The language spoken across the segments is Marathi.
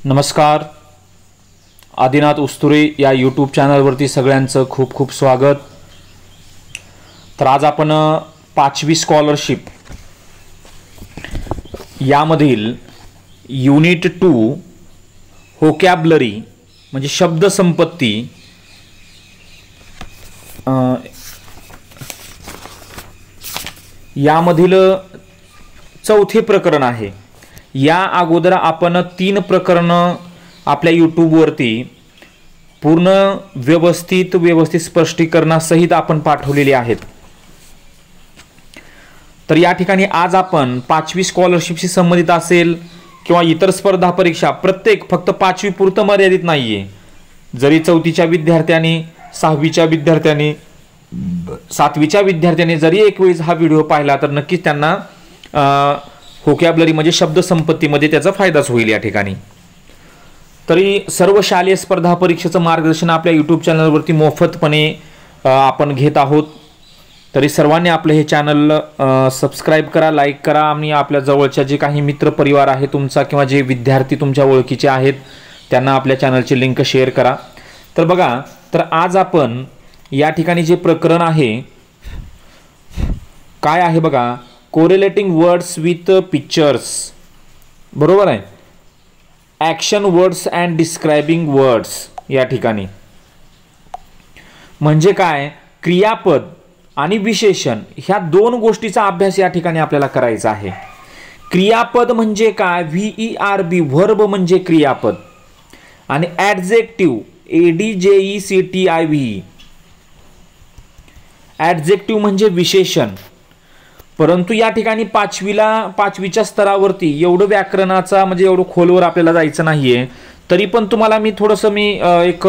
नमस्कार. आदिनाथ उस्तुरे या यूट्यूब चॅनलवरती सगळ्यांचं खूप खूप स्वागत. तर आज आपण पाचवी स्कॉलरशिप यामधील युनिट 2 व्होकॅब्युलरी म्हणजे शब्दसंपत्ती यामधील चौथे प्रकरण आहे. या अगोदर आपण 3 प्रकरणं आपल्या यूट्यूबवरती पूर्ण व्यवस्थित स्पष्टीकरणासहित आपण पाठवलेली आहेत. तर या ठिकाणी आज आपण पाचवी स्कॉलरशिपशी संबंधित असेल किंवा इतर स्पर्धा परीक्षा प्रत्येक फक्त पाचवी पुरतं मर्यादित नाहीये. जरी चौथीच्या विद्यार्थ्यांनी, सहावीच्या विद्यार्थ्यांनी, सातवीच्या विद्यार्थ्यांनी जरी एक वेळेस हा व्हिडिओ पाहिला तर नक्कीच त्यांना व्होकॅब्युलरी म्हणजे शब्दसंपत्तीमध्ये त्याचा फायदाच होईल. या ठिकाणी तरी सर्व शालेय स्पर्धा परीक्षेचं मार्गदर्शन आपल्या यूट्यूब चॅनलवरती मोफतपणे आपण घेत आहोत. तरी सर्वांनी आपलं हे चॅनल सबस्क्राईब करा, लाईक करा आणि आपल्या जवळच्या जे काही मित्रपरिवार आहे तुमचा किंवा जे विद्यार्थी तुमच्या ओळखीचे आहेत त्यांना आपल्या चॅनलची लिंक शेअर करा. तर बघा, तर आज आपण या ठिकाणी जे प्रकरण आहे काय आहे बघा, कोरिलेटिंग वर्ड्स विथ पिक्चर्स. बरोबर आहे. Action words and describing words. या ठिकाणी म्हणजे काय, क्रियापद आणि विशेषण ह्या दोन गोष्टीचा अभ्यास या ठिकाणी आपल्याला करायचा आहे. क्रियापद म्हणजे काय, VERB व्हर्ब म्हणजे क्रियापद, आणि ॲडजेक्टिव्ह ADJECTIV ॲडजेक्टिव्ह म्हणजे विशेषण. परंतु या ठिकाणी पाचवीच्या स्तरावरती एवढं व्याकरणाचा म्हणजे एवढं खोलवर आपल्याला जायचं नाहीये. तरी पण तुम्हाला मी थोडंसं एक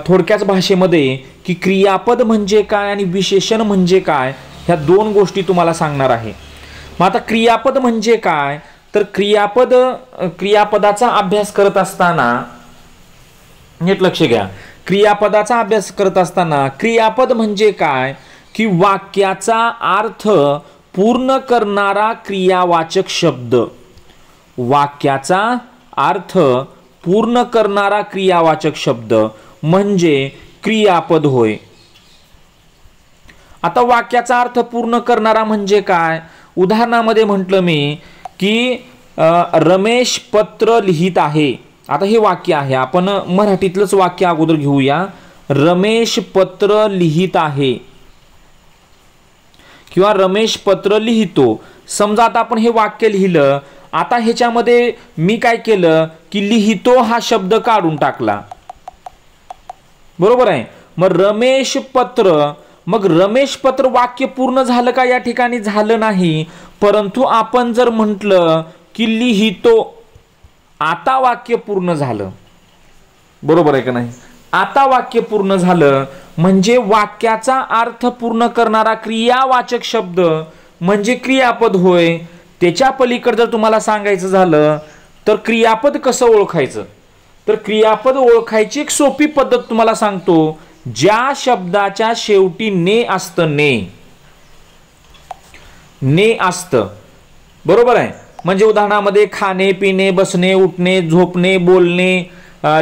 थोडक्याच भाषेमध्ये की क्रियापद म्हणजे काय आणि विशेषण म्हणजे काय ह्या दोन गोष्टी तुम्हाला सांगणार आहे. मग आता क्रियापद म्हणजे काय, तर क्रियापदाचा अभ्यास करत असताना नीट लक्ष घ्या. क्रियापदाचा अभ्यास करत असताना क्रियापद म्हणजे काय की वाक्याचा अर्थ पूर्ण करणारा क्रियावाचक शब्द. वाक्याचा अर्थ पूर्ण करणारा क्रियावाचक शब्द म्हणजे क्रियापद होय. आता वाक्याचा अर्थ पूर्ण करणारा म्हणजे काय, उदाहरणामध्ये म्हटलं मी की रमेश पत्र लिहित आहे. आता हे वाक्य आहे, आपण मराठीतलंच वाक्य अगोदर घेऊया. रमेश पत्र लिहित आहे किंवा रमेश पत्र लिहितो. समजा आता आपण हे वाक्य लिहिलं. आता ह्याच्यामध्ये मी काय केलं की लिहितो हा शब्द काढून टाकला. बरोबर आहे. मग रमेश पत्र वाक्य पूर्ण झालं का, या ठिकाणी झालं नाही. परंतु आपण जर म्हटलं की लिहितो, आता वाक्य पूर्ण झालं. बरोबर आहे का नाही. आता वाक्य पूर्ण झालं म्हणजे वाक्याचा अर्थ पूर्ण करणारा क्रियावाचक शब्द म्हणजे क्रियापद होय. त्याच्या पलीकडे जर तुम्हाला सांगायचं झालं तर क्रियापद कसं ओळखायचं, तर क्रियापद ओळखायची एक सोपी पद्धत तुम्हाला सांगतो. ज्या शब्दाच्या शेवटी ने असतं, ने असतं. बरोबर आहे. म्हणजे उदाहरणामध्ये खाणे, पिणे, बसणे, उठणे, झोपणे, बोलणे,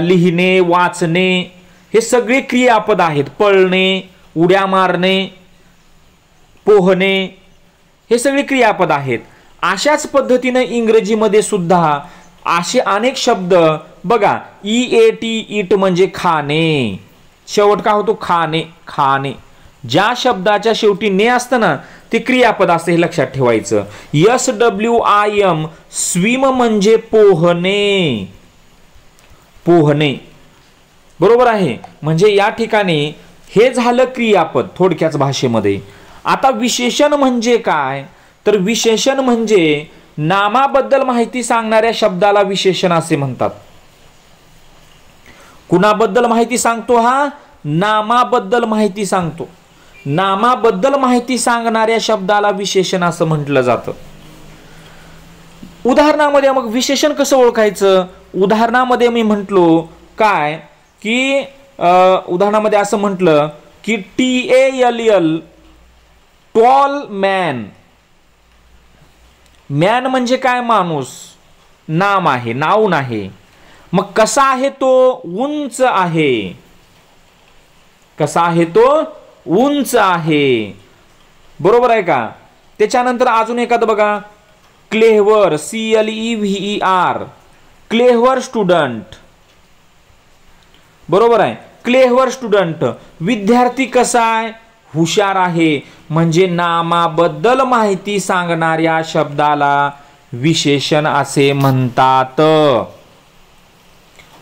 लिहिणे, वाचणे हे सगळे क्रियापद आहेत. पळणे, उड्या मारणे, पोहणे हे सगळे क्रियापद आहेत. अशाच पद्धतीने इंग्रजीमध्ये सुद्धा असे अनेक शब्द बघा. EAT म्हणजे खाणे, शेवट काय होतो खाणे, खाणे. ज्या शब्दाच्या शेवटी ने असतं ना ते क्रियापद असतं, हे लक्षात ठेवायचं. SWIM स्विम म्हणजे पोहणे, पोहणे. बरोबर आहे. म्हणजे या ठिकाणी हे झालं क्रियापद थोडक्याच भाषेमध्ये. आता विशेषण म्हणजे काय, तर विशेषण म्हणजे नामाबद्दल माहिती सांगणाऱ्या शब्दाला विशेषण असे म्हणतात. कुणाबद्दल माहिती सांगतो, हा नामाबद्दल माहिती सांगतो. नामाबद्दल माहिती सांगणाऱ्या शब्दाला विशेषण असं म्हटलं जातं. उदाहरणामध्ये मग विशेषण कसं ओळखायचं, उदाहरणामध्ये मी म्हटलो काय की उदाहरणामध्ये असं म्हटलं की TALL टॉल मॅन. मॅन म्हणजे काय, माणूस. नाम आहे, नाऊन आहे. मग कसा आहे तो? उंच आहे. कसा आहे तो? उंच आहे. बरोबर आहे का? त्याच्यानंतर अजून एखादं बघा, क्लेव्हर, CLEVER, क्लेव्हर स्टुडंट. बरोबर आहे, क्लेव्हर स्टुडंट. विद्यार्थी कसा आहे? हुशार आहे. म्हणजे नामाबद्दल माहिती सांगणाऱ्या शब्दाला विशेषण असे म्हणतात.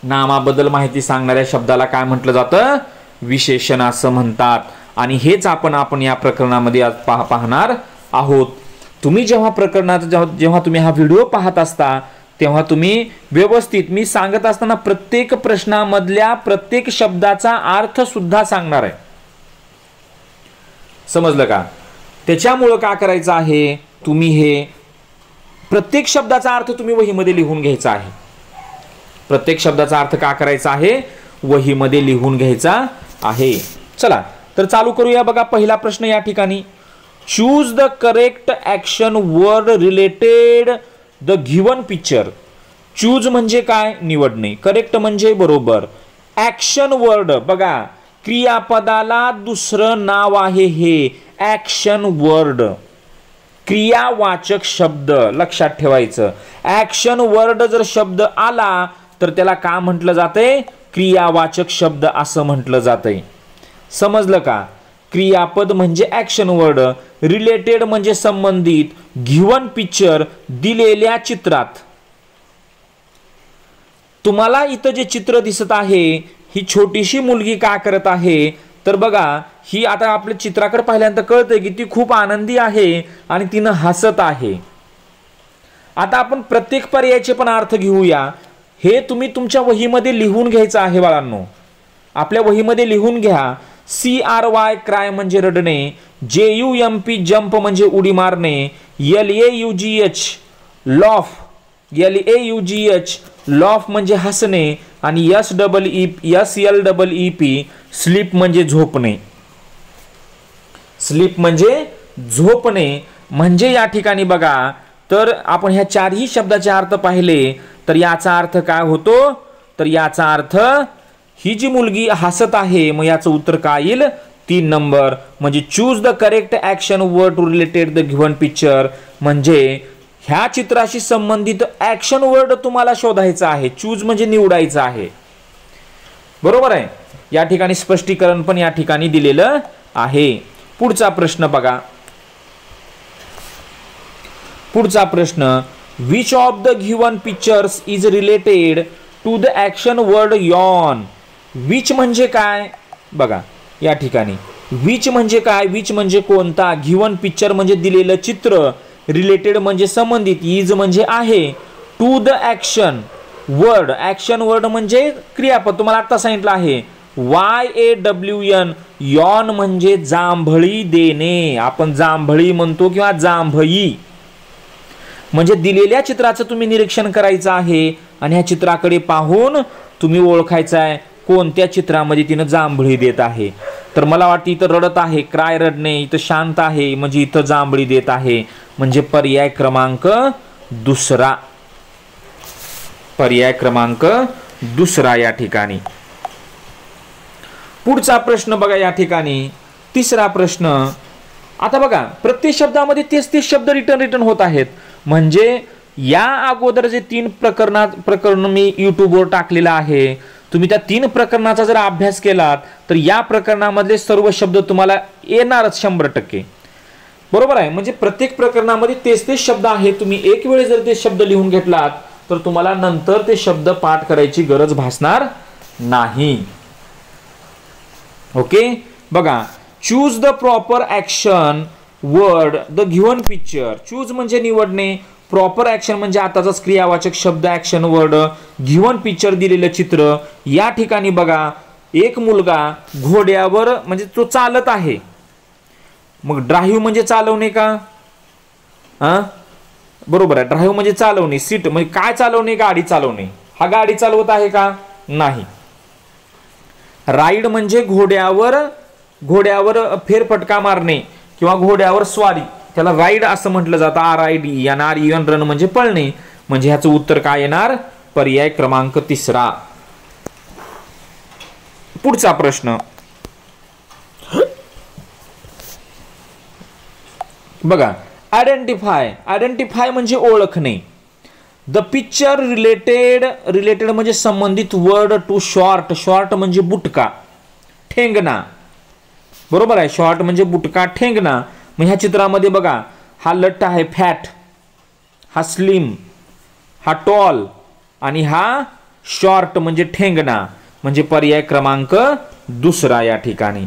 नामाबद्दल माहिती सांगणाऱ्या शब्दाला काय म्हटलं जातं? विशेषण असं म्हणतात. आणि हेच आपण या प्रकरणामध्ये आज पाहणार आहोत. तुम्ही जेव्हा तुम्ही हा व्हिडिओ पाहत असता तेव्हा तुम्ही व्यवस्थित मी सांगत असताना प्रत्येक प्रश्नामधल्या प्रत्येक शब्दाचा अर्थ सुद्धा सांगणार आहे. समजलं का? त्याच्यामुळं काय करायचं आहे, तुम्ही हे प्रत्येक शब्दाचा अर्थ तुम्ही वहीमध्ये लिहून घ्यायचा आहे. प्रत्येक शब्दाचा अर्थ काय करायचा आहे? वहीमध्ये लिहून घ्यायचा आहे. चला तर चालू करूया. बघा पहिला प्रश्न या ठिकाणी, choose the correct action word related the given picture. Choose म्हणजे काय? निवडणे. करेक्ट म्हणजे बरोबर. ऍक्शन वर्ड बघा, क्रियापदाला दुसरं नाव आहे हे ऍक्शन वर्ड. क्रियावाचक शब्द लक्षात ठेवायचं. ऍक्शन वर्ड जर शब्द आला तर त्याला काय म्हटलं जातंय? क्रियावाचक शब्द असं म्हटलं जातंय. समजलं का? क्रियापद म्हणजे ऍक्शन वर्ड, रिलेटेड म्हणजे संबंधित, गिवन पिक्चर दिलेल्या चित्रात. तुम्हाला इथं जे चित्र दिसत आहे, ही छोटीशी मुलगी काय करत आहे? तर बघा, ही आता आपल्या चित्राकडे पाहिल्यानंतर कळतंय की ती खूप आनंदी आहे आणि तिनं हसत आहे. आता आपण प्रत्येक पर्यायाचे पण अर्थ घेऊया. हे तुम्ही तुमच्या वहीमध्ये लिहून घ्यायचं आहे बाळांनो. आपल्या वहीमध्ये लिहून घ्या. CRY क्राय म्हणजे रडणे, JUMP जंप म्हणजे उडी मारणे, LAUGH लॉफ, LAUGH लॉफ म्हणजे हसणे, आणि SLEP स्लीप म्हणजे झोपणे. स्लीप म्हणजे झोपणे. म्हणजे या ठिकाणी बघा, तर आपण ह्या चारही शब्दाचे अर्थ पाहिले तर याचा अर्थ काय होतो? तर याचा अर्थ ही जी मुलगी हसत आहे, मग याचं उत्तर काय येईल? 3 नंबर. म्हणजे choose the correct action word to related the given picture. म्हणजे ह्या चित्राशी संबंधित ऍक्शन वर्ड तुम्हाला शोधायचा आहे. चूज म्हणजे निवडायचं आहे. बरोबर आहे? या ठिकाणी स्पष्टीकरण पण या ठिकाणी दिलेलं आहे. पुढचा प्रश्न बघा. पुढचा प्रश्न, which of the given pictures is related to the action word yawn. Which म्हणजे काय? बघा या ठिकाणी विच म्हणजे काय? विच म्हणजे कोणता, गिव्हन पिक्चर म्हणजे दिलेलं चित्र, रिलेटेड म्हणजे संबंधित, इज म्हणजे आहे, to the action word, action word म्हणजे क्रियापद. तुम्हाला आता सांगितलं आहे YAWN, यॉन म्हणजे जांभळी देणे. आपण जांभळी म्हणतो किंवा जांभई. म्हणजे दिलेल्या चित्राचं तुम्ही निरीक्षण करायचं आहे आणि ह्या चित्राकडे पाहून तुम्ही ओळखायचं आहे कोणत्या चित्रामध्ये तिनं जांभळी देत आहे. तर मला वाटतं इथं रडत आहे, क्राय रडणे, इथं शांत आहे म्हणजे इथं जांभळी देत आहे. म्हणजे पर्याय क्रमांक दुसरा. पर्याय क्रमांक दुसरा या ठिकाणी. पुढचा प्रश्न बघा या ठिकाणी, तिसरा प्रश्न. आता बघा प्रत्येक शब्दामध्ये तेच शब्द रिटर्न होत आहेत. म्हणजे या अगोदर जे 3 प्रकरण मी युट्यूबवर टाकलेलं आहे, तुम्ही त्या 3 प्रकरणाचा जर अभ्यास केलात तर या प्रकरणामधले सर्व शब्द तुम्हाला येणारच 100%. बरोबर आहे? म्हणजे प्रत्येक प्रकरणामध्ये तेच शब्द आहेत. तुम्ही एक वेळ जर ते शब्द लिहून घेतलात तर तुम्हाला नंतर ते शब्द पाठ करायची गरज भासणार नाही. ओके बघा, choose the proper action word the given picture. Choose म्हणजे निवडणे, प्रॉपर ऍक्शन म्हणजे आताचाच क्रियावाचक शब्द ऍक्शन वर्ड, गिव्हन पिक्चर दिलेलं चित्र. या ठिकाणी बघा एक मुलगा घोड्यावर म्हणजे तो चालत आहे. मग ड्राईव्ह म्हणजे चालवणे का? बरोबर आहे, ड्राईव्ह म्हणजे चालवणे. सीट म्हणजे काय चालवणे? गाडी चालवणे. हा गाडी चालवत आहे का? नाही. राईड म्हणजे घोड्यावर फेरफटका मारणे किंवा घोड्यावर स्वारी, त्याला राईड असं म्हटलं जातं. RIDE आणि REN रन म्हणजे पळणे. म्हणजे ह्याचं उत्तर काय येणार? पर्याय क्रमांक तिसरा. पुढचा प्रश्न बघा. आयडेंटिफाय म्हणजे ओळखणे. द पिक्चर रिलेटेड म्हणजे संबंधित वर्ड टू शॉर्ट म्हणजे बुटका ठेंगणा. बरोबर आहे. शॉर्ट म्हणजे बुटका ठेंगणा. मग ह्या चित्रामध्ये बघा, हा लट्ट आहे फॅट, हा स्लिम, हा टॉल आणि हा शॉर्ट म्हणजे ठेंगणा, म्हणजे पर्याय क्रमांक दुसरा या ठिकाणी.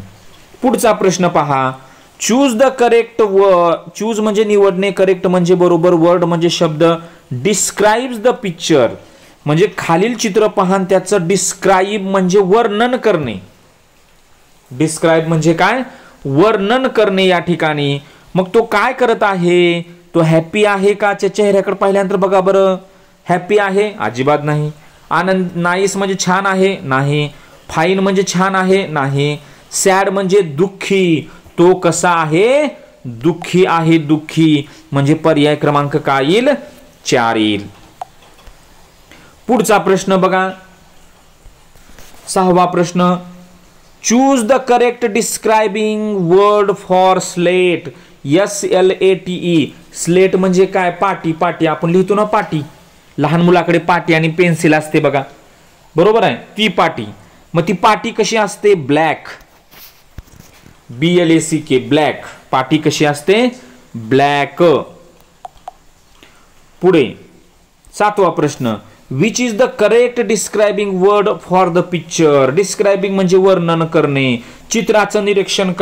पुढचा प्रश्न पहा. Choose the correct word. Choose म्हणजे निवडणे, करेक्ट म्हणजे बरोबर, वर्ड म्हणजे शब्द, डिस्क्राइब्स द पिक्चर म्हणजे खालील चित्र पहा त्याचं डिस्क्राइब म्हणजे वर्णन करणे. डिस्क्राइब म्हणजे काय? वर्णन करणे या ठिकाणी. मग तो काय करत आहे? तो हॅपी आहे का? चेहऱ्याकडे पाहिल्यानंतर बघा बरं, हॅपी आहे? अजिबात नाही. आनंद, नाईस म्हणजे छान आहे? नाही. फाईन म्हणजे छान आहे? नाही. सॅड म्हणजे दुःखी, तो कसा आहे? दुःखी आहे. दुःखी म्हणजे पर्याय क्रमांक काय येईल? 4 येईल. पुढचा प्रश्न बघा, 6वा प्रश्न. Choose the correct describing word for slate. SLATE. Slate म्हणजे काय? पाटी आपण लिहितो ना, पाटी. लहान मुलाकडे पाटी आणि पेन्सिल असते बघा, बरोबर आहे, ती पाटी. मग ती पाटी कशी असते? ब्लॅक. BLACK black. पाटी कशी असते? ब्लॅक. पुढे 7वा प्रश्न. Which is the correct describing word for the picture. Describing म्हणजे वर्णन करणे. चित्राचं निरीक्षण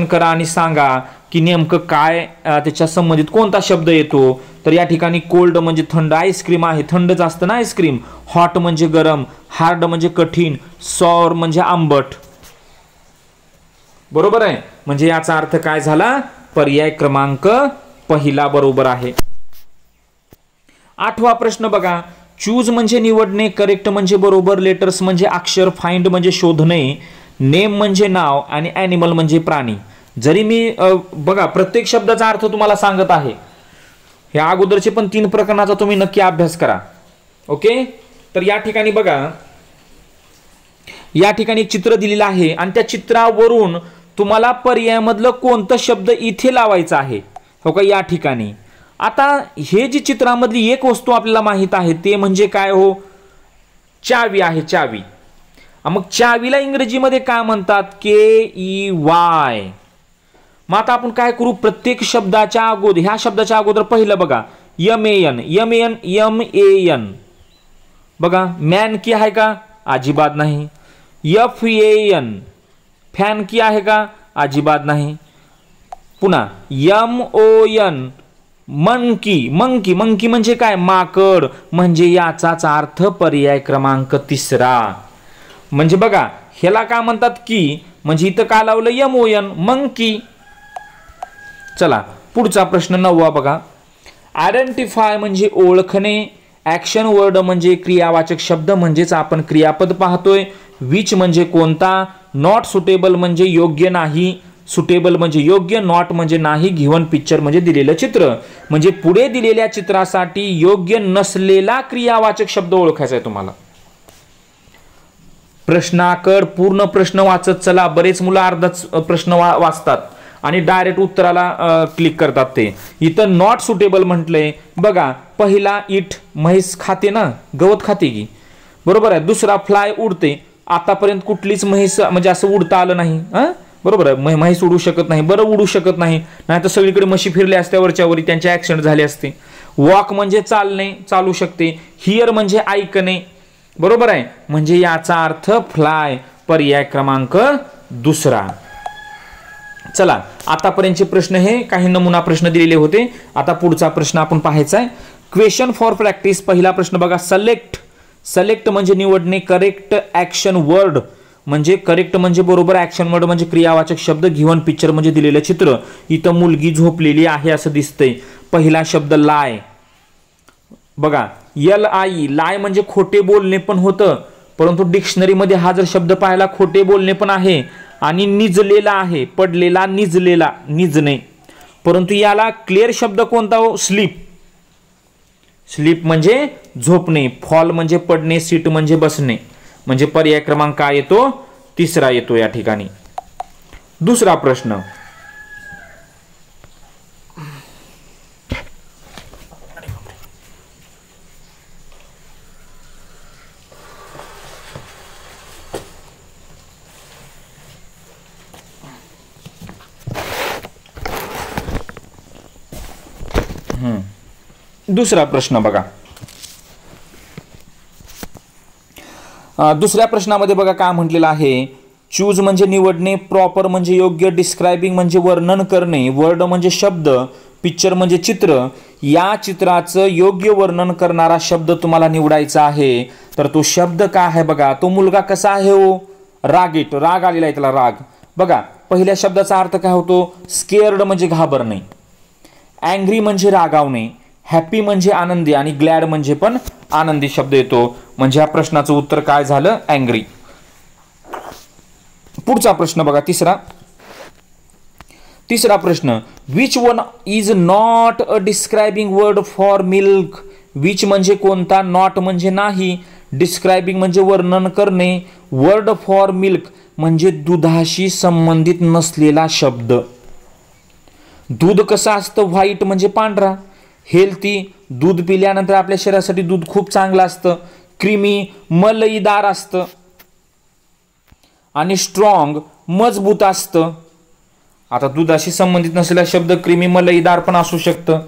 करा आणि सांगा की नेमकं काय त्याच्या संबंधित कोणता शब्द येतो. तर या ठिकाणी कोल्ड म्हणजे थंड, आईस्क्रीम आहे, थंडच असतं ना आईस्क्रीम. हॉट म्हणजे गरम, हार्ड म्हणजे कठीण, सॉर म्हणजे आंबट. बरोबर आहे. म्हणजे याचा अर्थ काय झाला? पर्याय क्रमांक पहिला बरोबर आहे. 8वा प्रश्न बघा. चूज म्हणजे निवडणे, करेक्ट म्हणजे बरोबर, लेटर्स म्हणजे अक्षर, फाइंड म्हणजे शोधणे, नेम म्हणजे नाव आणि ॲनिमल म्हणजे प्राणी. जरी मी बघा प्रत्येक शब्दाचा अर्थ तुम्हाला सांगत आहे, हे अगोदरचे पण 3 प्रकरणाचा तुम्ही नक्की अभ्यास करा. ओके. तर या ठिकाणी बघा, या ठिकाणी चित्र दिलेलं आहे आणि त्या चित्रावरून तुम्हाला पर्यायामधलं कोणतं शब्द इथे लावायचं आहे. हो का, या ठिकाणी. आता हे जी चित्रामधली एक वस्तू आपल्याला माहित आहे ते म्हणजे काय हो? चावी आहे, चावी. मग चावीला इंग्रजीमध्ये काय म्हणतात? KEY. मग आता आपण काय करू? प्रत्येक शब्दाच्या अगोदर, ह्या शब्दाच्या अगोदर पहिलं बघा MAN. बघा, मॅन की आहे का? अजिबात नाही. FAN. फॅन की आहे का? अजिबात नाही. पुन्हा MON. मंकी म्हणजे काय? माकड. म्हणजे याचाच अर्थ पर्याय क्रमांक तिसरा. म्हणजे बघा, ह्याला काय म्हणतात? की. म्हणजे इथं काय लावलं? MON, monkey. चला पुढचा प्रश्न 9वा बघा. आयडेंटिफाय म्हणजे ओळखणे, ऍक्शन वर्ड म्हणजे क्रियावाचक शब्द म्हणजेच आपण क्रियापद पाहतोय, विच म्हणजे कोणता, नॉट सुटेबल म्हणजे योग्य नाही, सुटेबल म्हणजे योग्य, नॉट म्हणजे नाही, गिव्हन पिक्चर म्हणजे दिलेलं चित्र. म्हणजे पुढे दिलेल्या चित्रासाठी योग्य नसलेला क्रियावाचक शब्द ओळखायचा आहे तुम्हाला. प्रश्नाकड पूर्ण प्रश्न वाचत चला. बरेच मुलं अर्धाच प्रश्न वाचतात आणि डायरेक्ट उत्तराला क्लिक करतात. ते इथं नॉट सुटेबल म्हटलंय बघा. पहिला इट, म्हैस खाते ना, गवत खाते की, बरोबर आहे. दुसरा फ्लाय, उडते. आतापर्यंत कुठलीच म्हैस म्हणजे असं उडता आलं नाही, बरोबर आहे. म्हैस उडू शकत नाही. बरं, उडू शकत नाही, नाही तर सगळीकडे म्हशी फिरल्या असत्या वरच्यावरी, त्यांचे ऍक्सिडेंट झाले असते. वॉक म्हणजे चालणे, चालू शकते. हिअर म्हणजे ऐकणे, बरोबर आहे. म्हणजे याचा अर्थ फ्लाय, पर्याय क्रमांक दुसरा. चला, आतापर्यंतचे प्रश्न हे काही नमुना प्रश्न दिलेले होते. आता पुढचा प्रश्न आपण पाहायचा आहे. Question for practice. पहिला प्रश्न बघा. सलेक्ट म्हणजे निवडणे, करेक्ट ऍक्शन वर्ड म्हणजे करेक्ट म्हणजे बरोबर, ऍक्शन वर्ड म्हणजे क्रियावाचक शब्द, गिव्हन पिक्चर म्हणजे दिलेलं चित्र. इथं मुलगी झोपलेली आहे असं दिसतंय. पहिला शब्द लाय बघा. LI. लाय म्हणजे खोटे बोलणे पण होतं, परंतु डिक्शनरीमध्ये हा जर शब्द पाहिला खोटे बोलणे पण आहे. आणि निजलेला आहे, पडलेला, निजणे. परंतु याला क्लिअर शब्द कोणता हो? स्लीप. स्लीप म्हणजे झोपणे, फॉल म्हणजे पडणे, सीट म्हणजे बसणे. म्हणजे पर्याय क्रमांक काय येतो? तिसरा येतो या ठिकाणी. दुसरा प्रश्न, दुसरा प्रश्न बघा. दुसऱ्या प्रश्नामध्ये बघा काय म्हटलेलं आहे. चूज म्हणजे निवडणे, प्रॉपर म्हणजे योग्य, डिस्क्रायबिंग म्हणजे वर्णन करणे, वर्ड म्हणजे शब्द, पिक्चर म्हणजे चित्र. या चित्राचं योग्य वर्णन करणारा शब्द तुम्हाला निवडायचा आहे. तर तो शब्द काय आहे बघा. तो मुलगा कसा आहे हो? रागीट, राग आलेला आहे त्याला, राग. बघा पहिल्या शब्दाचा अर्थ काय होतो? स्केअर्ड म्हणजे घाबरणे, अँग्री म्हणजे रागावणे, हॅपी म्हणजे आनंदी आणि ग्लॅड म्हणजे पण आनंदी शब्द येतो. म्हणजे या प्रश्नाचं उत्तर काय झालं? अँग्री. पुढचा प्रश्न बघा, तिसरा प्रश्न, which one is not a describing word for milk. Which म्हणजे कोणता, नॉट म्हणजे नाही, डिस्क्रायबिंग म्हणजे वर्णन करणे, वर्ड फॉर मिल्क म्हणजे दुधाशी संबंधित नसलेला शब्द. दूध कसं असतं? व्हाईट म्हणजे पांढरा, हेल्थी दूध पिल्यानंतर आपल्या शरीरासाठी दूध खूप चांगलं असतं, क्रीमी मलईदार असतं, आणि स्ट्रॉंग मजबूत असतं. आता दुधाशी संबंधित नसलेला शब्द क्रीमी मलईदार पण असू शकतं,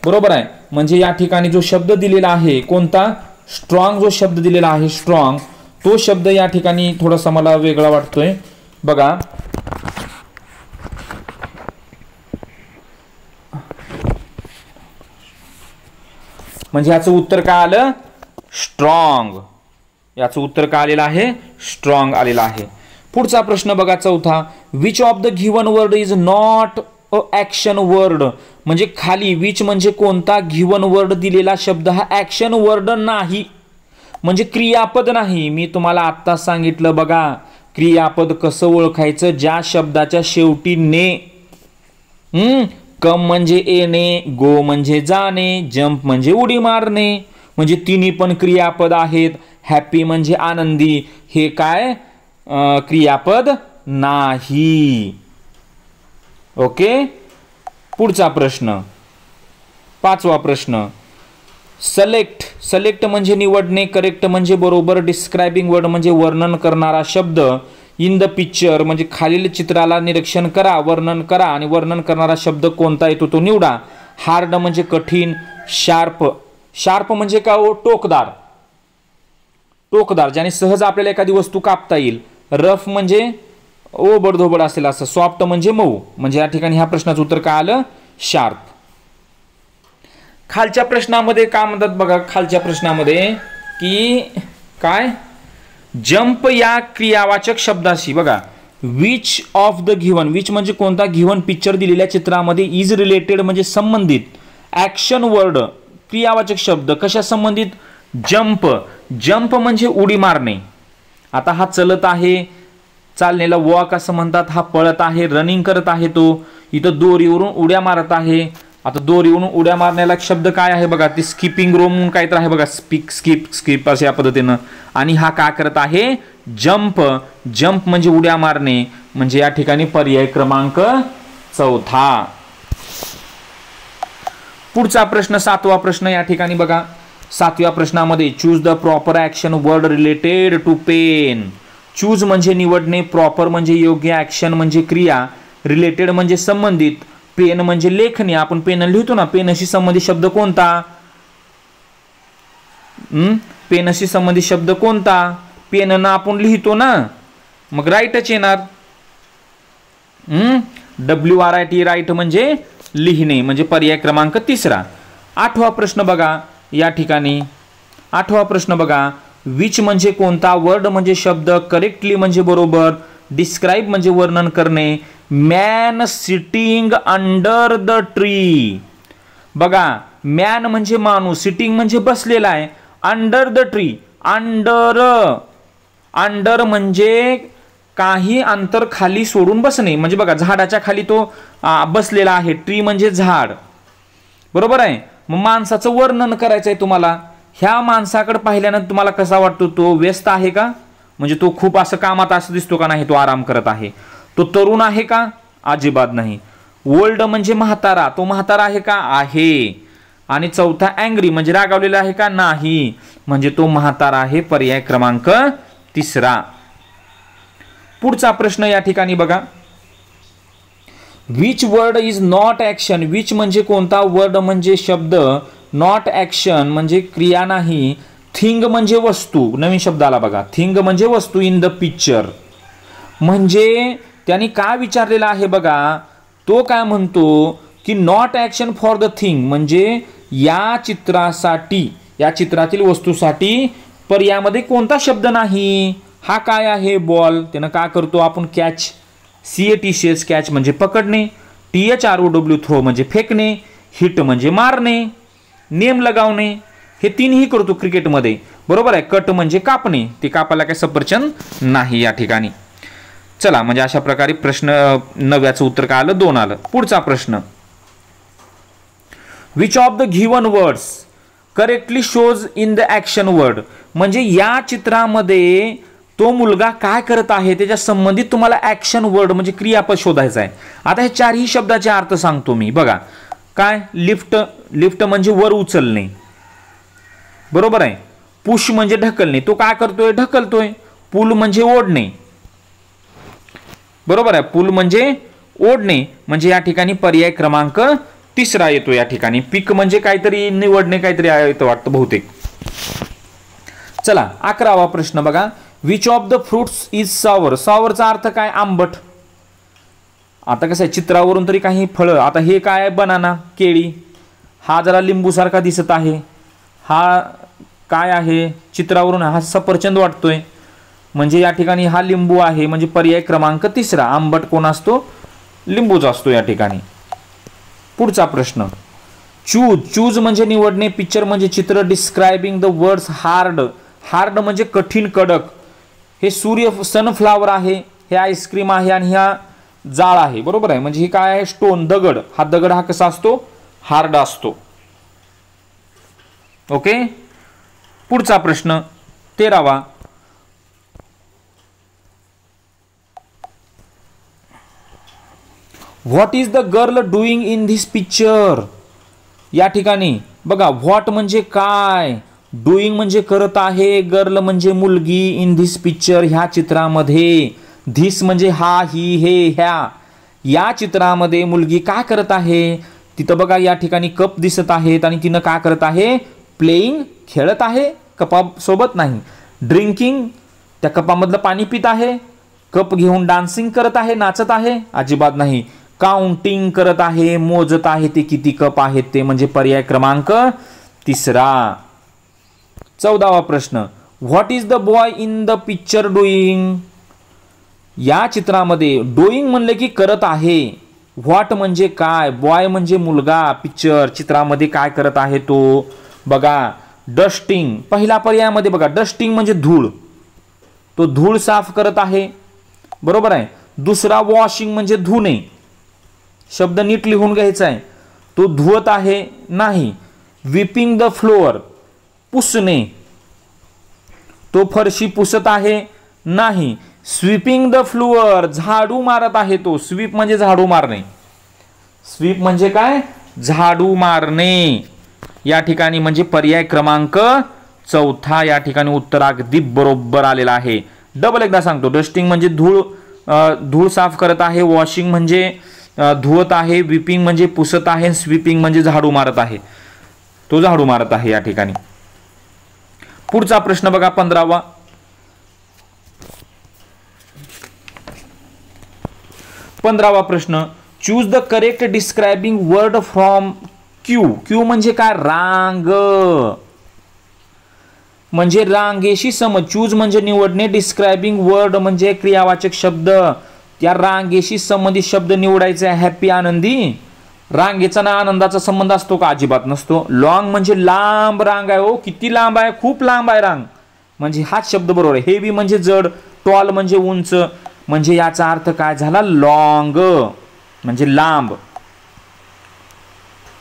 बरोबर आहे. म्हणजे या ठिकाणी जो शब्द दिलेला आहे कोणता? स्ट्रॉंग. जो शब्द दिलेला आहे स्ट्रॉंग, तो शब्द या ठिकाणी थोडासा मला वेगळा वाटतोय बघा. म्हणजे याचं उत्तर काय आलं? स्ट्रॉंग. याचं उत्तर काय आलेलं आहे? स्ट्रॉंग आलेलं आहे. पुढचा प्रश्न बघा, चौथा, which of the given word is not a action word. म्हणजे खाली विच म्हणजे कोणता, गिव्हन वर्ड दिलेला शब्द हा ऍक्शन वर्ड नाही, म्हणजे क्रियापद नाही. मी तुम्हाला आत्ता सांगितलं बघा, क्रियापद कसं ओळखायचं. ज्या शब्दाच्या शेवटी ने, कम म्हणजे येणे, गो म्हणजे जाणे, जंप म्हणजे उडी मारणे, म्हणजे तिन्ही पण क्रियापद आहेत. हॅपी म्हणजे आनंदी, हे काय क्रियापद नाही. ओके. पुढचा प्रश्न, पाचवा प्रश्न, सलेक्ट म्हणजे निवडणे, करेक्ट म्हणजे बरोबर, डिस्क्रायबिंग वर्ड म्हणजे वर्णन करणारा शब्द, इन द पिक्चर म्हणजे खालील चित्राला निरीक्षण करा, वर्णन करा, आणि वर्णन करणारा शब्द कोणता येतो तो निवडा. हार्ड म्हणजे कठीण, शार्प म्हणजे काय हो? टोकदार ज्याने सहज आपल्याला एखादी वस्तू कापता येईल. रफ म्हणजे ओबडधोबड असेल असं, सॉफ्ट म्हणजे मऊ. म्हणजे या ठिकाणी ह्या प्रश्नाचं उत्तर काय आलं? शार्प. खालच्या प्रश्नामध्ये काय म्हणतात बघा, खालच्या प्रश्नामध्ये की काय, जंप या क्रियावाचक शब्दाशी बघा, which of the given, which म्हणजे कोणता, गिव्हन पिक्चर दिलेल्या चित्रामध्ये, इज रिलेटेड म्हणजे संबंधित, ऍक्शन वर्ड क्रियावाचक शब्द कशा संबंधित, जंप म्हणजे उडी मारणे. आता हा चलत आहे, चालण्याला वॉक असं म्हणतात. हा पळत आहे, रनिंग करत आहे. तो इथं दोरीवरून उड्या मारत आहे. आता दोरीवरून उड्या मारण्याला शब्द काय आहे बघा, ती स्किपिंग रोम काहीतरी आहे बघा, स्किप अशा पद्धतीनं. आणि हा काय करत आहे? जंप म्हणजे उड्या मारणे. म्हणजे या ठिकाणी पर्याय क्रमांक चौथा. पुढचा प्रश्न, सातवा प्रश्न या ठिकाणी बघा. सातव्या प्रश्नामध्ये choose the proper action word related to pen. Choose म्हणजे निवडणे, प्रॉपर म्हणजे योग्य, ऍक्शन म्हणजे क्रिया, रिलेटेड म्हणजे संबंधित, पेन म्हणजे लेखणी. आपण पेन लिहितो ना, पेनशी संबंधित शब्द कोणता? पेनशी संबंधित शब्द कोणता? पेननं आपण लिहितो ना, मग राईटच येणार. WRIT राईट म्हणजे लिहिणे. म्हणजे पर्याय क्रमांक तिसरा. आठवा प्रश्न बघा या ठिकाणी. आठवा प्रश्न बघा, विच म्हणजे कोणता, वर्ड म्हणजे शब्द, करेक्टली म्हणजे बरोबर, डिस्क्राईब म्हणजे वर्णन करणे, man sitting under the tree. बघा, मॅन म्हणजे माणूस, सिटिंग म्हणजे बसलेला आहे, अंडर द ट्री, अंडर म्हणजे काही अंतर खाली सोडून बसणे. म्हणजे बघा, झाडाच्या खाली तो बसलेला आहे, ट्री म्हणजे झाड, बरोबर आहे. मग माणसाचं वर्णन करायचं आहे तुम्हाला. ह्या माणसाकडे पाहिल्यानंतर तुम्हाला कसा वाटतो? तो व्यस्त आहे का? म्हणजे तो खूप असं कामात असं दिसतो का? नाही, तो आराम करत आहे. तो तरुण आहे का? अजिबात नाही. ओल्ड म्हणजे म्हातारा, तो म्हातारा आहे का? आहे. आणि चौथा अँग्री म्हणजे रागावलेला आहे का? नाही, म्हणजे तो म्हातारा आहे. पर्याय क्रमांक 3. पुढचा प्रश्न या ठिकाणी बघा. Which word is not action? Which म्हणजे कोणता? वर्ड म्हणजे शब्द, नॉट ॲक्शन म्हणजे क्रिया नाही, थिंग म्हणजे वस्तू. नवीन शब्द आला बघा, थिंग म्हणजे वस्तू इन द पिक्चर. म्हणजे त्यांनी काय विचारलेलं आहे बघा, तो काय म्हणतो की not action for the thing, म्हणजे या चित्रासाठी, या चित्रातील वस्तूसाठी पर्यायामध्ये कोणता शब्द नाही. हा काय आहे? बॉल. त्यानं काय करतो आपण? कॅच. CATCH कॅच म्हणजे पकडणे, THROW थ्रो म्हणजे फेकणे, हिट म्हणजे मारणे, नेम लगावणे, हे तीनही करतो क्रिकेटमध्ये. बरोबर आहे. कट म्हणजे कापणे, ते कापायला काही सफरचंद नाही या ठिकाणी. चला, म्हणजे अशा प्रकारे प्रश्न 9चं उत्तर काय आलं? 2 आलं. पुढचा प्रश्न. Which of the given words correctly shows in the action word? म्हणजे या चित्रामध्ये तो मुलगा काय करत आहे त्याच्या संबंधित तुम्हाला ॲक्शन वर्ड म्हणजे क्रियापद शोधायचं आहे. आता हे 4ही शब्दाचे अर्थ सांगतो मी. बघा काय? लिफ्ट. लिफ्ट म्हणजे वर उचलणे. बरोबर आहे. पुश म्हणजे ढकलणे, तो काय करतोय? ढकलतोय. पुल म्हणजे ओढणे. बरोबर आहे. पुल म्हणजे ओढणे, म्हणजे या ठिकाणी पर्याय क्रमांक 3 येतो या ठिकाणी. पिक म्हणजे काहीतरी निवडणे, काहीतरी येतं वाटतं बहुतेक. चला, 11वा प्रश्न बघा. Which of the fruits is sour? सॉवरचा अर्थ काय? आंबट. आता कसं आहे, चित्रावरून तरी काही फळं. आता हे काय? बनाना, केळी. हा जरा लिंबूसारखा दिसत आहे. हा काय आहे? चित्रावरून हा सफरचंद वाटतोय, म्हणजे या ठिकाणी हा लिंबू आहे, म्हणजे पर्याय क्रमांक 3. आंबट कोण असतो? लिंबूच असतो या ठिकाणी. पुढचा प्रश्न. चूज. चूज म्हणजे निवडणे, पिक्चर म्हणजे चित्र, describing the words hard. Hard म्हणजे कठीण, कडक. हे सूर्य, सनफ्लावर आहे, हे आईस्क्रीम आहे, आणि हा जाळ आहे. बरोबर आहे. म्हणजे हे काय आहे? स्टोन, दगड. हा दगड हा कसा असतो? हार्ड असतो. ओके. पुढचा प्रश्न 13वा. What is the girl doing in this picture? या ठिकाणी बघा, व्हॉट म्हणजे काय, डुईंग म्हणजे करत आहे, गर्ल म्हणजे मुलगी, इन धिस पिक्चर ह्या चित्रामध्ये, धिस म्हणजे हा, ही, हे, ह्या. या चित्रामध्ये मुलगी काय करत आहे? तिथं बघा या ठिकाणी कप दिसत आहेत आणि तिनं काय करत आहे? प्लेइंग, खेळत आहे, कपासोबत नाही. ड्रिंकिंग, त्या कपामधलं पाणी पित आहे. कप घेऊन डान्सिंग करत आहे, नाचत आहे, अजिबात नाही. काउंटिंग करत आहे, मोजत आहे ते किती कप आहेत ते, म्हणजे पर्याय क्रमांक 3. 14वा प्रश्न. What is the boy in the picture doing? या चित्रामध्ये डुईंग म्हणले की करत आहे. व्हॉट म्हणजे काय, बॉय म्हणजे मुलगा, पिक्चर चित्रामध्ये काय करत आहे तो? बघा, डस्टिंग. पहिला पर्यायामध्ये बघा, डस्टिंग म्हणजे धूळ, तो धूळ साफ करत आहे. बरोबर आहे. दुसरा वॉशिंग म्हणजे धुणे, शब्द नीट लिहून घ्यायचा आहे. तो धुवत आहे, नाही. विपिंग द फ्लोअर, पुसणे, तो फरशी पुसत आहे, नाही. स्वीपिंग द फ्लोअर, झाडू मारत आहे तो. स्वीप म्हणजे झाडू मारणे. स्वीप म्हणजे काय? झाडू मारणे. या ठिकाणी म्हणजे पर्याय क्रमांक 4 या ठिकाणी उत्तर अगदी बरोबर आलेला आहे. डबल एकदा सांगतो. डस्टिंग म्हणजे धूळ साफ करत आहे. वॉशिंग म्हणजे धुवत आहे. विपिंग म्हणजे पुसत आहे. स्वीपिंग म्हणजे झाडू मारत आहे. तो झाडू मारत आहे या ठिकाणी. पुढचा प्रश्न बघा, 15वा. 15वा प्रश्न. Choose the correct describing word from Q. Q म्हणजे काय? रांग, म्हणजे रांगेशी समज. चूज म्हणजे निवडणे, डिस्क्रायबिंग वर्ड म्हणजे क्रियावाचक शब्द. त्या रांगेशी संबंधित शब्द निवडायचे. हॅपी, आनंदी. रांगेचा ना आनंदाचा संबंध असतो का? अजिबात नसतो. लॉंग म्हणजे लांब रांग आहे. हो, किती लांब आहे? खूप लांब आहे रांग, म्हणजे हाच शब्द बरोबर आहे. हेवी म्हणजे जड. टॉल म्हणजे उंच, म्हणजे याचा अर्थ काय झाला? लॉंग म्हणजे लांब.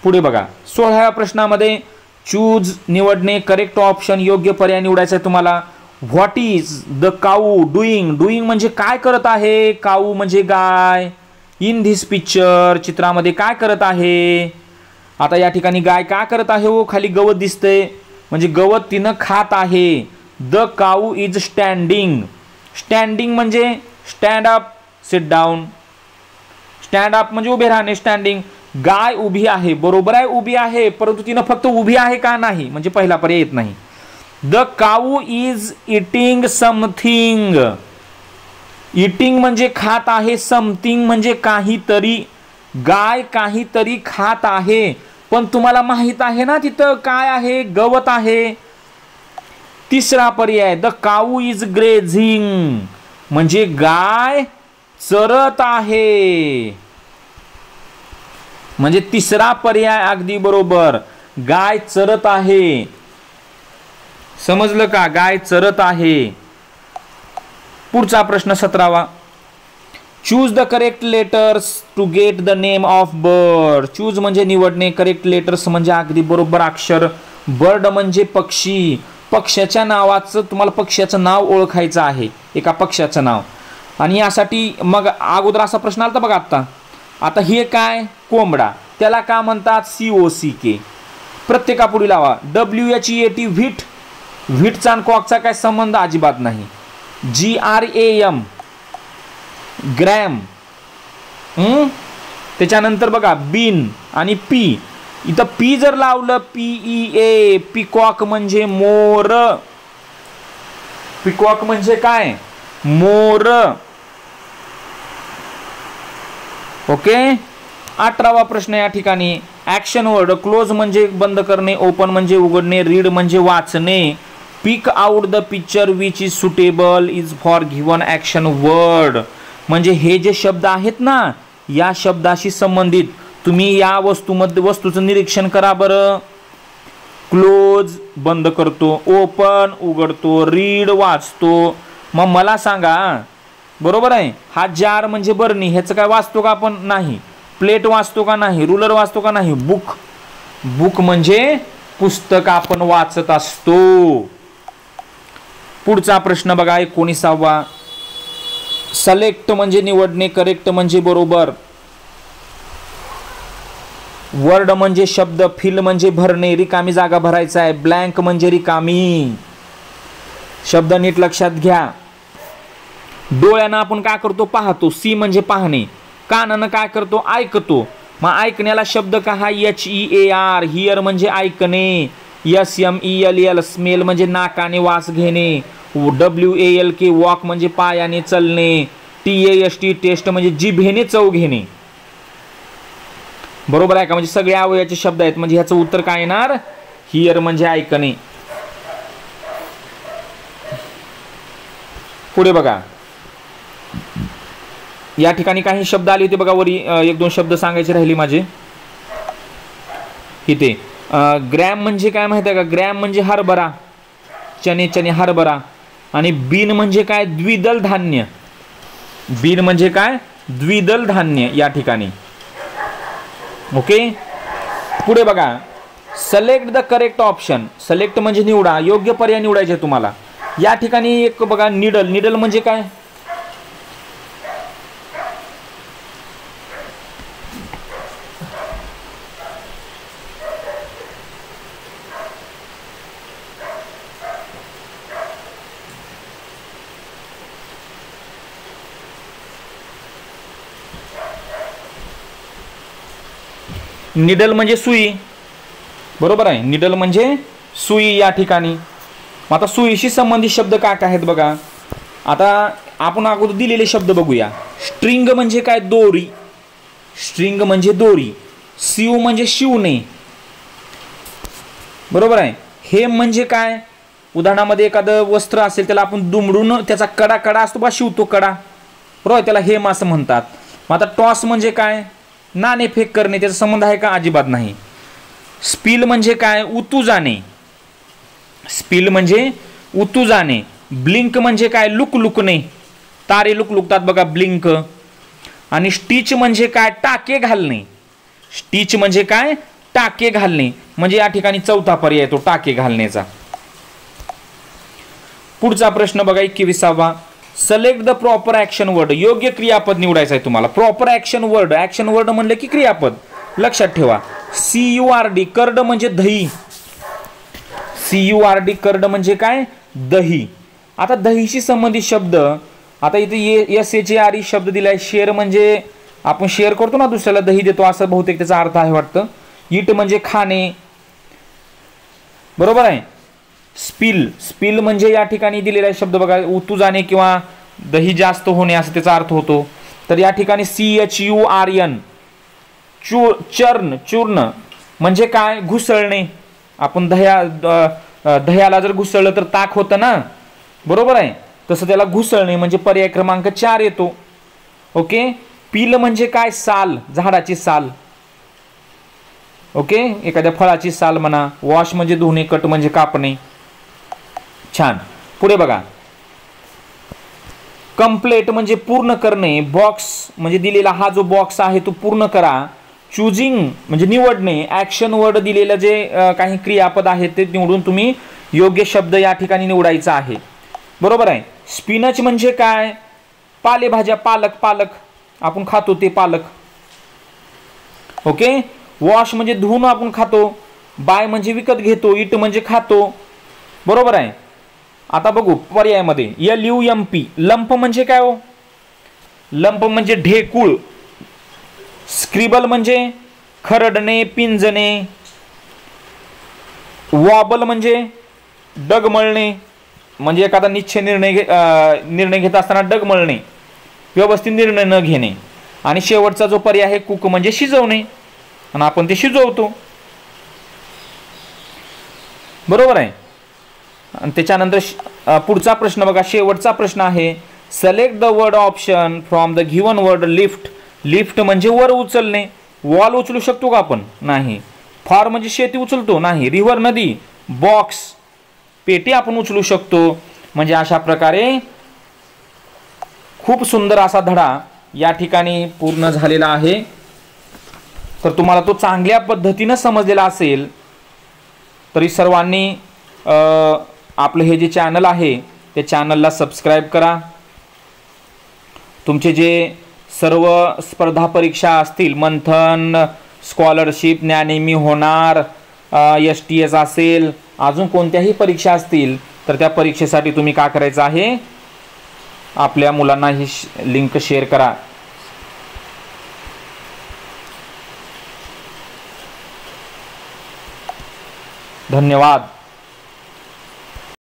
पुढे बघा, 16व्या प्रश्नामध्ये चूज निवडणे, करेक्ट ऑप्शन, योग्य पर्याय निवडायचा आहे तुम्हाला. What is the cow doing? Doing म्हणजे काय करत आहे, काऊ म्हणजे गाय. इन धिस पिक्चर, चित्रामध्ये काय करत आहे. आता या ठिकाणी गाय काय करत आहे हो, खाली गवत दिसतंय म्हणजे गवत तिनं खात आहे. The cow is standing. Standing म्हणजे stand up, sit down. Stand up म्हणजे उभे राहणे, स्टँडिंग. गाय उभी आहे, बरोबर आहे उभी आहे, परंतु तिनं फक्त उभी आहे का नाही म्हणजे पहिला पर्याय येत नाही. The cow is eating something. Eating म्हणजे खात आहे, समथिंग म्हणजे काहीतरी. गाय काहीतरी खात आहे, पण तुम्हाला माहित आहे ना तिथं काय आहे, गवत आहे. तिसरा पर्याय द काऊ इज ग्रेझिंग म्हणजे गाय चरत आहे. म्हणजे तिसरा पर्याय अगदी बरोबर, गाय चरत आहे. समजलं का, गाय चरत आहे. पुढचा प्रश्न 17वा. Choose the correct letters to get the name of bird. Choose म्हणजे निवडणे, करेक्ट लेटर्स म्हणजे अगदी बरोबर अक्षर. बर्ड म्हणजे पक्षी. पक्ष्याच्या नावाचं तुम्हाला पक्ष्याचं नाव ओळखायचं आहे, एका पक्ष्याचं नाव. आणि यासाठी मग अगोदर असा प्रश्न आला बघा आता. आता हे काय, कोंबडा, त्याला का म्हणतात, COCK. प्रत्येकापुढे लावा WHEAT, व्हीट. व्हीटचा आणि कॉकचा काय संबंध, अजिबात नाही. GRAM, gram. त्याच्यानंतर बघा बीन आणि पी. इथं पी जर लावलं PEA, पिकॉक म्हणजे मोर. पिकॉक म्हणजे काय, मोर. ओके. 18वा प्रश्न या ठिकाणी. Action word. क्लोज म्हणजे बंद करणे, ओपन म्हणजे उघडणे, रीड म्हणजे वाचणे. Pick out the picture which is suitable is for given action word. म्हणजे हे जे शब्द आहेत ना, या शब्दाशी संबंधित तुम्ही या वस्तूचं निरीक्षण करा बरं. क्लोज बंद करतो, ओपन उघडतो, रीड वाचतो. मग मला सांगा, बरोबर आहे, हा जार म्हणजे बरणी, ह्याचं काय वाचतो का आपण, नाही. प्लेट वाचतो का नाही, रुलर वाचतो का नाही. बुक. बुक म्हणजे पुस्तक आपण वाचत असतो. पुढचा प्रश्न बघा 19वा. सिलेक्ट म्हणजे निवडणे, करेक्ट म्हणजे बरोबर. वर्ड म्हणजे शब्द, फिल म्हणजे भरणे, रिकामी जागा भरायचा आहे. ब्लँक म्हणजे रिकामी. शब्द नीट लक्षात घ्या. डोळ्यानं आपण काय करतो, पाहतो. सी म्हणजे पाहणे. कानानं काय करतो, ऐकतो. मग ऐकण्याला शब्द का, HEAR, हिअर म्हणजे ऐकणे. SMELL, स्मेल म्हणजे नाकाने वास घेणे. WALK, वॉक म्हणजे पायाने चलणे. TAST, टेस्ट म्हणजे जिभेने चव घेणे. बरोबर आहे का, म्हणजे सगळे अवयवाचे शब्द आहेत. म्हणजे ह्याचं उत्तर काय येणार, हिअर म्हणजे ऐकणे. पुढे बघा, या ठिकाणी काही शब्द आले होते बघा, वरी 1-2 शब्द सांगायचे राहिले माझे इथे. ग्रॅम म्हणजे काय माहिती आहे का, ग्रॅम म्हणजे हरभरा, चणे चणे हरभरा. आणि बीन म्हणजे काय, द्विदल धान्य. बीन म्हणजे काय, द्विदल धान्य या ठिकाणी. ओके. पुढे बघा, select the correct option. Select म्हणजे निवडा, योग्य पर्याय निवडायचे तुम्हाला. या ठिकाणी एक बघा, निडल. निडल म्हणजे काय, निडल म्हणजे सुई. बरोबर आहे, निडल म्हणजे सुई या ठिकाणी. मग आता सुईशी संबंधित शब्द काय काय आहेत बघा. आता आपण अगोदर दिलेले शब्द बघूया. स्ट्रिंग म्हणजे काय, दोरी. स्ट्रिंग म्हणजे दोरी. सीव म्हणजे शिवणे. बरोबर आहे. हेम म्हणजे काय, उदाहरणामध्ये एखादं वस्त्र असेल त्याला आपण दुमडून त्याचा कडा कडा असतो बा, शिवतो कडा, बरोबर, त्याला हेम असं म्हणतात. मग आता टॉस म्हणजे काय, नाणे फेक करणे. त्याचा संबंध आहे का, अजिबात नाही. स्पिल म्हणजे काय, उतू जाणे. स्पिल म्हणजे उतू जाणे. ब्लिंक म्हणजे काय, लुकलुकणे. तारे लुकलुकतात बघा, ब्लिंक. आणि स्टिच म्हणजे काय, टाके घालणे. स्टिच म्हणजे काय, टाके घालणे, म्हणजे या ठिकाणी चौथा पर्याय येतो टाके घालण्याचा. पुढचा प्रश्न बघा 21वा. Select the proper action word. योग्य क्रियापद निवडायचं आहे तुम्हाला. Proper action word, action word म्हणलं की क्रियापद. लक्षात ठेवा. CURD कर्ड म्हणजे दही. CURD कर्ड म्हणजे काय? दही. आता दहीशी संबंधित शब्द, आता इथे SHARE शब्द दिलाय. शेअर म्हणजे आपण शेअर करतो ना, दुसऱ्याला दही देतो, असं बहुतेक त्याचा अर्थ आहे वाटतं. ईट म्हणजे खाणे, बरोबर आहे. स्पिल म्हणजे या ठिकाणी दिलेला शब्द बघा, उतू जाणे किंवा दही जास्त होणे असं त्याचा अर्थ होतो. तर या ठिकाणी CHURN चूर्ण म्हणजे काय? घुसळणे. आपण दह्याला जर घुसळलं तर ताक होतं ना, बरोबर आहे. तसं त्याला घुसळणे म्हणजे पर्याय क्रमांक 4 येतो. ओके. पील म्हणजे काय? साल, झाडाची साल. ओके, एखाद्या फळाची साल म्हणा. वॉश म्हणजे धुणे, कट म्हणजे कापणे. छान. पुढे बघा. कंप्लीट म्हणजे पूर्ण करणे. बॉक्स म्हणजे दिलेला हा जो बॉक्स आहे तो पूर्ण करा. चूजिंग म्हणजे निवडणे. ॲक्शन वर्ड दिलेलं जे काही क्रियापद आहेत ते निवडून तुम्ही योग्य शब्द या ठिकाणी निवडायचा आहे, बरोबर आहे. स्पिनच म्हणजे काय? पालेभाज्या, पालक आपण खातो ते पालक. ओके. वॉश म्हणजे धुवून आपण खातो. बाय म्हणजे विकत घेतो. इट म्हणजे खातो, बरोबर आहे. आता बघू पर्यायामध्ये. LUMP लंप म्हणजे काय हो? लंप म्हणजे ढेकूळ. स्क्रिबल म्हणजे खरडणे, पिंजणे. वॉबल म्हणजे डगमळणे, म्हणजे एखादा निश्चय निर्णय घेत असताना डगमळणे, व्यवस्थित निर्णय न घेणे. आणि शेवटचा जो पर्याय आहे कुक म्हणजे शिजवणे, आणि आपण ते शिजवतो, बरोबर आहे. आणि त्याच्यानंतर पुढचा प्रश्न बघा. शेवटचा प्रश्न आहे. Select the word option from the given word. Lift म्हणजे वर उचलणे. वॉल उचलू शकतो का आपण? नाही. फार म्हणजे शेती उचलतो? नाही. रिव्हर नदी. बॉक्स पेटी आपण उचलू शकतो. म्हणजे अशा प्रकारे खूप सुंदर असा धडा या ठिकाणी पूर्ण झालेला आहे. तर तुम्हाला तो चांगल्या पद्धतीनं समजलेला असेल. तरी सर्वांनी आपलं हे जे चॅनल आहे ते चॅनलला सबस्क्राईब करा. तुमचे जे सर्व स्पर्धा परीक्षा असतील, मंथन, स्कॉलरशिप, ज्ञानेमी होणार, STS असेल, अजून कोणत्याही परीक्षा असतील तर त्या परीक्षेसाठी तुम्ही काय करायचं आहे? आपल्या मुलांना ही लिंक शेअर करा. धन्यवाद.